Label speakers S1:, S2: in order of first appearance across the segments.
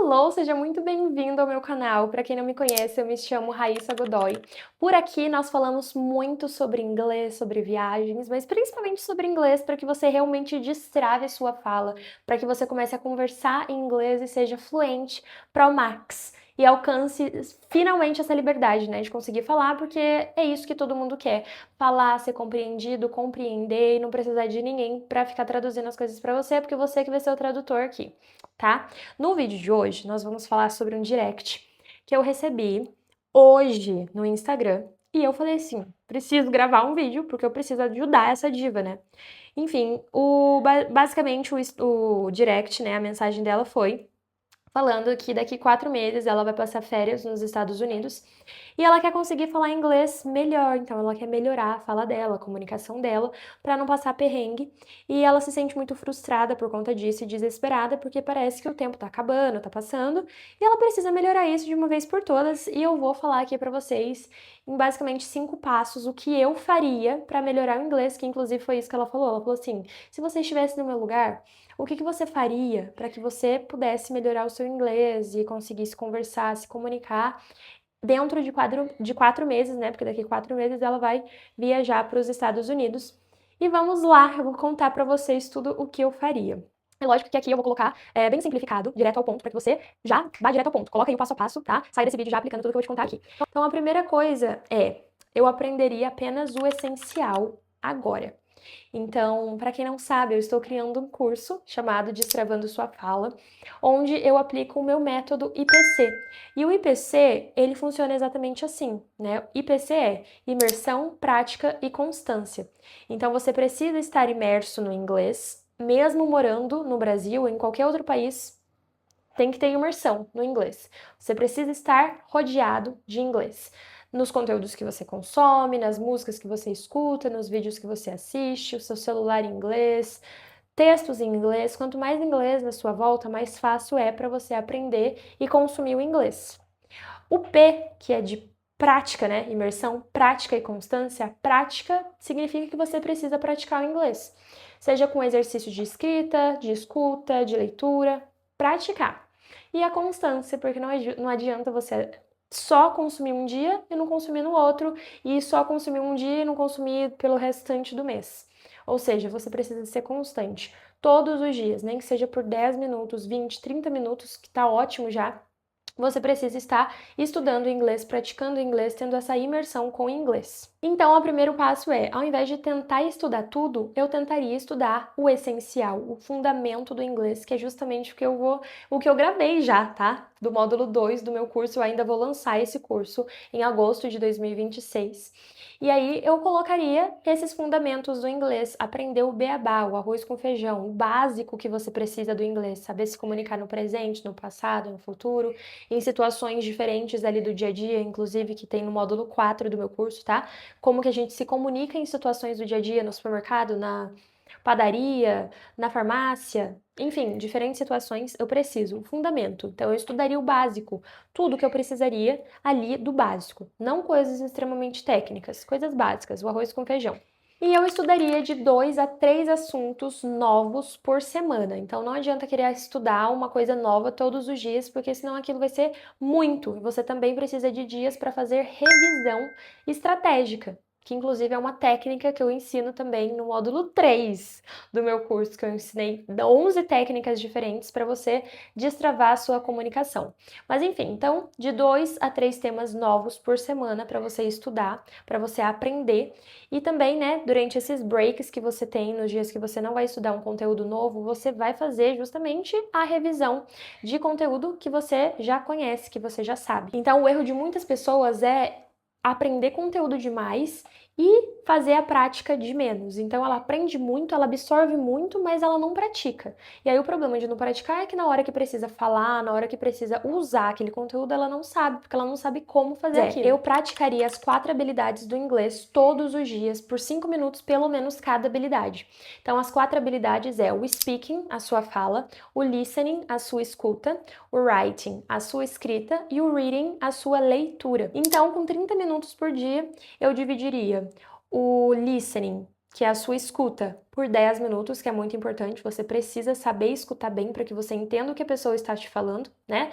S1: Hello, seja muito bem-vindo ao meu canal. Para quem não me conhece, eu me chamo Raíssa Godoy. Por aqui nós falamos muito sobre inglês, sobre viagens, mas principalmente sobre inglês para que você realmente destrave sua fala, para que você comece a conversar em inglês e seja fluente para o max. E alcance finalmente essa liberdade, né, de conseguir falar, porque é isso que todo mundo quer. Falar, ser compreendido, compreender e não precisar de ninguém para ficar traduzindo as coisas para você, porque você que vai ser o tradutor aqui, tá? No vídeo de hoje, nós vamos falar sobre um direct que eu recebi hoje no Instagram. E eu falei assim, preciso gravar um vídeo, porque eu preciso ajudar essa diva, né? Enfim, basicamente o direct, né, a mensagem dela foi falando que daqui 4 meses ela vai passar férias nos Estados Unidos e ela quer conseguir falar inglês melhor, então ela quer melhorar a fala dela, a comunicação dela, para não passar perrengue. E ela se sente muito frustrada por conta disso e desesperada porque parece que o tempo tá acabando, tá passando, e ela precisa melhorar isso de uma vez por todas. E eu vou falar aqui para vocês em basicamente 5 passos o que eu faria para melhorar o inglês, que inclusive foi isso que ela falou. Ela falou assim: se você estivesse no meu lugar, o que você faria para que você pudesse melhorar o seu inglês e conseguisse conversar, se comunicar dentro de 4 meses, né? Porque daqui a 4 meses ela vai viajar para os Estados Unidos. E vamos lá, eu vou contar para vocês tudo o que eu faria. É lógico que aqui eu vou colocar bem simplificado, direto ao ponto, para que você já vá direto ao ponto. Coloca aí o passo a passo, tá? Sai desse vídeo já aplicando tudo que eu vou te contar aqui. Então, a primeira coisa é, eu aprenderia apenas o essencial agora. Então, para quem não sabe, eu estou criando um curso chamado Destravando Sua Fala, onde eu aplico o meu método IPC. E o IPC, ele funciona exatamente assim, né? IPC é imersão, prática e constância. Então, você precisa estar imerso no inglês, mesmo morando no Brasil ou em qualquer outro país, tem que ter imersão no inglês. Você precisa estar rodeado de inglês nos conteúdos que você consome, nas músicas que você escuta, nos vídeos que você assiste, o seu celular em inglês, textos em inglês. Quanto mais inglês na sua volta, mais fácil é para você aprender e consumir o inglês. O P, que é de prática, né? Imersão, prática e constância. Prática significa que você precisa praticar o inglês, seja com exercícios de escrita, de escuta, de leitura, praticar. E a constância, porque não adianta você só consumir um dia e não consumir no outro, e só consumir um dia e não consumir pelo restante do mês. Ou seja, você precisa ser constante todos os dias, nem que seja por 10 minutos, 20, 30 minutos, que tá ótimo já. Você precisa estar estudando inglês, praticando inglês, tendo essa imersão com o inglês. Então, o primeiro passo é, ao invés de tentar estudar tudo, eu tentaria estudar o essencial, o fundamento do inglês, que é justamente o que eu gravei já, tá? Do módulo 2 do meu curso, eu ainda vou lançar esse curso em agosto de 2026. E aí eu colocaria esses fundamentos do inglês, aprender o beabá, o arroz com feijão, o básico que você precisa do inglês, saber se comunicar no presente, no passado, no futuro, em situações diferentes ali do dia a dia, inclusive que tem no módulo 4 do meu curso, tá? Como que a gente se comunica em situações do dia a dia, no supermercado, na padaria, na farmácia, enfim, diferentes situações eu preciso, o fundamento. Então eu estudaria o básico, tudo que eu precisaria ali do básico, não coisas extremamente técnicas, coisas básicas, o arroz com feijão. E eu estudaria de 2 a 3 assuntos novos por semana. Então não adianta querer estudar uma coisa nova todos os dias, porque senão aquilo vai ser muito. E você também precisa de dias para fazer revisão estratégica, que inclusive é uma técnica que eu ensino também no módulo 3 do meu curso, que eu ensinei 11 técnicas diferentes para você destravar a sua comunicação. Mas enfim, então de 2 a 3 temas novos por semana para você estudar, para você aprender. E também, né, durante esses breaks que você tem, nos dias que você não vai estudar um conteúdo novo, você vai fazer justamente a revisão de conteúdo que você já conhece, que você já sabe. Então, o erro de muitas pessoas é aprender conteúdo demais e fazer a prática de menos. Então ela aprende muito, ela absorve muito, mas ela não pratica. E aí o problema de não praticar é que na hora que precisa falar, na hora que precisa usar aquele conteúdo, ela não sabe, porque ela não sabe como fazer aquilo. Eu praticaria as 4 habilidades do inglês todos os dias, por 5 minutos pelo menos cada habilidade. Então as 4 habilidades é o speaking, a sua fala, o listening, a sua escuta, o writing, a sua escrita e o reading, a sua leitura. Então com 30 minutos por dia, eu dividiria o listening que é a sua escuta, por 10 minutos, que é muito importante. Você precisa saber escutar bem para que você entenda o que a pessoa está te falando, né?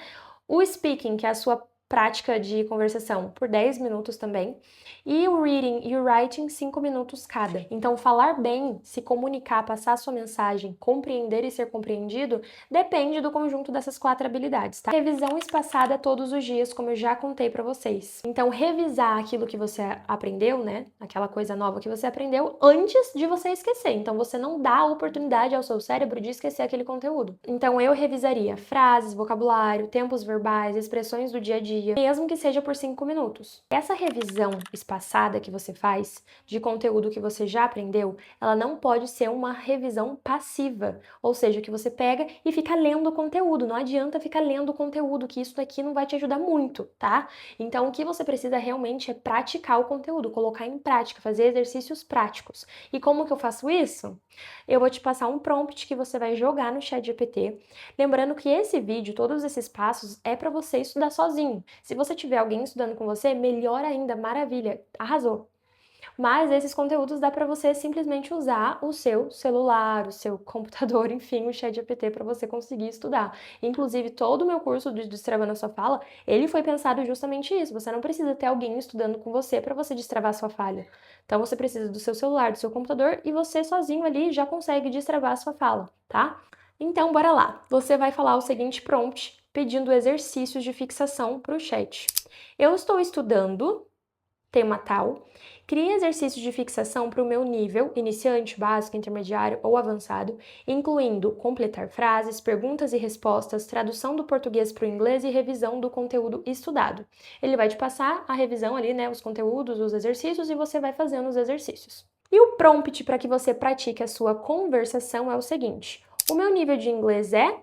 S1: O speaking, que é a sua prática de conversação, por 10 minutos também. E o reading e o writing, 5 minutos cada. Então, falar bem, se comunicar, passar a sua mensagem, compreender e ser compreendido, depende do conjunto dessas 4 habilidades, tá? Revisão espaçada todos os dias, como eu já contei para vocês. Então, revisar aquilo que você aprendeu, né? Aquela coisa nova que você aprendeu antes de você esquecer. Então, você não dá a oportunidade ao seu cérebro de esquecer aquele conteúdo. Então, eu revisaria frases, vocabulário, tempos verbais, expressões do dia a dia, mesmo que seja por 5 minutos. Essa revisão espaçada que você faz de conteúdo que você já aprendeu, ela não pode ser uma revisão passiva, ou seja, que você pega e fica lendo o conteúdo. Não adianta ficar lendo o conteúdo, que isso daqui não vai te ajudar muito, tá? Então, o que você precisa realmente é praticar o conteúdo, colocar em prática, fazer exercícios práticos. E como que eu faço isso? Eu vou te passar um prompt que você vai jogar no ChatGPT. Lembrando que esse vídeo, todos esses passos, é para você estudar sozinho. Se você tiver alguém estudando com você, melhor ainda, maravilha, arrasou. Mas esses conteúdos dá para você simplesmente usar o seu celular, o seu computador, enfim, o ChatGPT para você conseguir estudar. Inclusive, todo o meu curso de Destravando a Sua Fala, ele foi pensado justamente isso. Você não precisa ter alguém estudando com você para você destravar a sua falha. Então, você precisa do seu celular, do seu computador e você sozinho ali já consegue destravar a sua fala, tá? Então, bora lá. Você vai falar o seguinte prompt pedindo exercícios de fixação para o chat. Eu estou estudando tema tal, crie exercícios de fixação para o meu nível, iniciante, básico, intermediário ou avançado, incluindo completar frases, perguntas e respostas, tradução do português para o inglês e revisão do conteúdo estudado. Ele vai te passar a revisão ali, né, os conteúdos, os exercícios, e você vai fazendo os exercícios. E o prompt para que você pratique a sua conversação é o seguinte: o meu nível de inglês é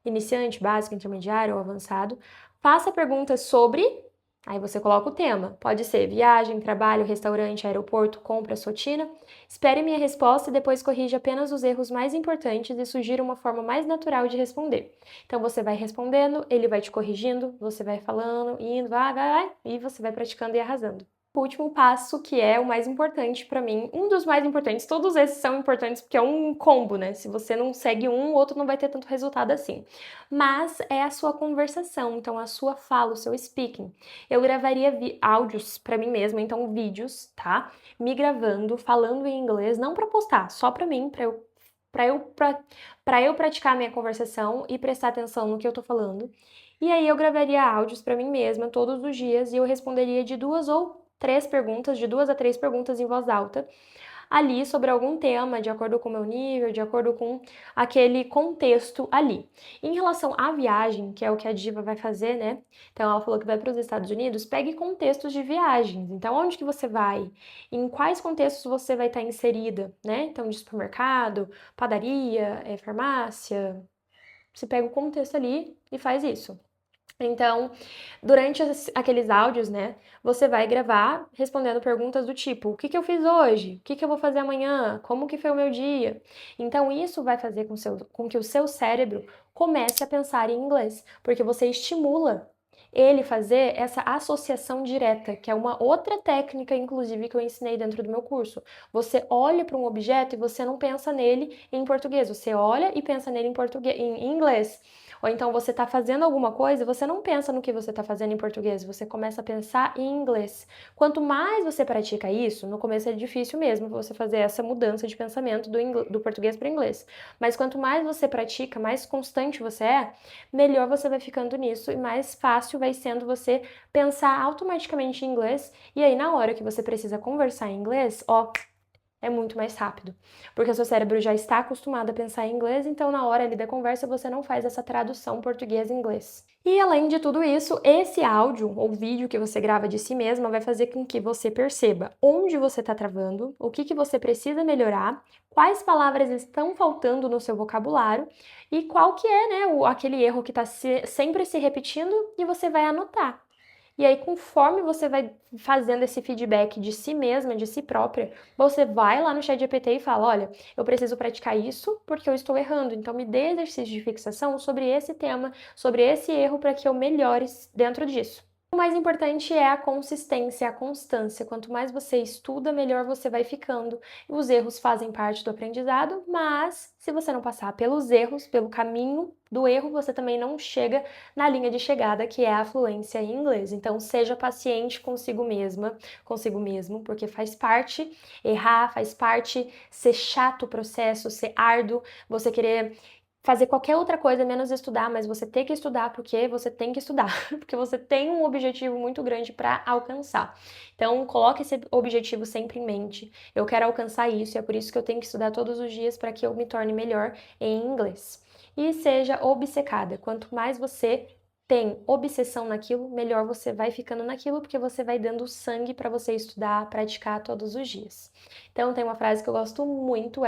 S1: iniciante, básico, intermediário ou avançado. Faça perguntas sobre. Aí você coloca o tema. Pode ser viagem, trabalho, restaurante, aeroporto, compras, rotina. Espere minha resposta e depois corrija apenas os erros mais importantes e sugira uma forma mais natural de responder. Então você vai respondendo, ele vai te corrigindo, você vai falando, indo, vai, e você vai praticando e arrasando. O último passo, que é o mais importante para mim, um dos mais importantes, todos esses são importantes porque é um combo, né? Se você não segue um, o outro não vai ter tanto resultado assim. Mas é a sua conversação, então a sua fala, o seu speaking. Eu gravaria áudios para mim mesma, então vídeos, tá? Me gravando, falando em inglês, não para postar, só para mim, para eu praticar a minha conversação e prestar atenção no que eu tô falando. E aí eu gravaria áudios para mim mesma todos os dias e eu responderia de 2 ou 3 perguntas, de 2 a 3 perguntas em voz alta, ali sobre algum tema, de acordo com o meu nível, de acordo com aquele contexto ali. Em relação à viagem, que é o que a Diva vai fazer, né? Então ela falou que vai para os Estados Unidos, pegue contextos de viagens. Então, onde que você vai? Em quais contextos você vai estar inserida, né? Então, de supermercado, padaria, farmácia. Você pega o contexto ali e faz isso. Então, durante aqueles áudios, né, você vai gravar respondendo perguntas do tipo: o que que eu fiz hoje? O que que eu vou fazer amanhã? Como que foi o meu dia? Então, isso vai fazer com que o seu cérebro comece a pensar em inglês, porque você estimula ele fazer essa associação direta, que é uma outra técnica, inclusive, que eu ensinei dentro do meu curso. Você olha para um objeto e você não pensa nele em português, você olha e pensa nele em inglês. Ou então você está fazendo alguma coisa e você não pensa no que você está fazendo em português, você começa a pensar em inglês. Quanto mais você pratica isso, no começo é difícil mesmo você fazer essa mudança de pensamento do português para o inglês. Mas quanto mais você pratica, mais constante você é, melhor você vai ficando nisso e mais fácil vai sendo você pensar automaticamente em inglês. E aí, na hora que você precisa conversar em inglês, ó, é muito mais rápido, porque o seu cérebro já está acostumado a pensar em inglês, então na hora ali da conversa você não faz essa tradução português-inglês. E além de tudo isso, esse áudio ou vídeo que você grava de si mesma vai fazer com que você perceba onde você está travando, o que você precisa melhorar, quais palavras estão faltando no seu vocabulário e qual que é, né, aquele erro que está sempre se repetindo e você vai anotar. E aí, conforme você vai fazendo esse feedback de si mesma, de si própria, você vai lá no ChatGPT e fala: olha, eu preciso praticar isso porque eu estou errando, então me dê exercício de fixação sobre esse tema, sobre esse erro, para que eu melhore dentro disso. O mais importante é a consistência, a constância. Quanto mais você estuda, melhor você vai ficando. Os erros fazem parte do aprendizado, mas se você não passar pelos erros, pelo caminho do erro, você também não chega na linha de chegada, que é a fluência em inglês. Então, seja paciente consigo mesma, consigo mesmo, porque faz parte errar, faz parte ser chato o processo, ser árduo, você querer fazer qualquer outra coisa menos estudar, mas você tem que estudar porque você tem que estudar, porque você tem um objetivo muito grande para alcançar. Então, coloque esse objetivo sempre em mente. Eu quero alcançar isso, e é por isso que eu tenho que estudar todos os dias para que eu me torne melhor em inglês. E seja obcecada. Quanto mais você tem obsessão naquilo, melhor você vai ficando naquilo, porque você vai dando sangue para você estudar, praticar todos os dias. Então, tem uma frase que eu gosto muito,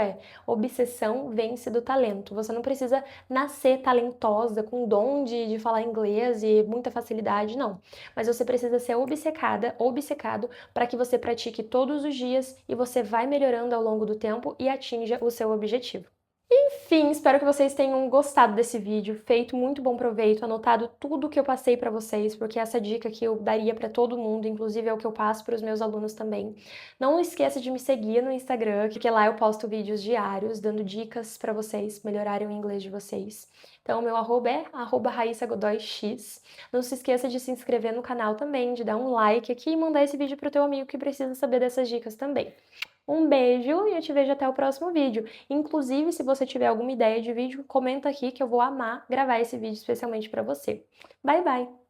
S1: obsessão vence do talento. Você não precisa nascer talentosa, com dom de falar inglês e muita facilidade, não. Mas você precisa ser obcecada, obcecado, para que você pratique todos os dias e você vai melhorando ao longo do tempo e atinja o seu objetivo. Enfim, espero que vocês tenham gostado desse vídeo, feito muito bom proveito, anotado tudo que eu passei para vocês, porque essa dica que eu daria para todo mundo, inclusive é o que eu passo para os meus alunos também. Não esqueça de me seguir no Instagram, porque lá eu posto vídeos diários, dando dicas para vocês melhorarem o inglês de vocês. Então, meu arroba é @raissagodoyx. Não se esqueça de se inscrever no canal também, de dar um like aqui e mandar esse vídeo para o teu amigo que precisa saber dessas dicas também. Um beijo e eu te vejo até o próximo vídeo. Inclusive, se você tiver alguma ideia de vídeo, comenta aqui que eu vou amar gravar esse vídeo especialmente para você. Bye, bye!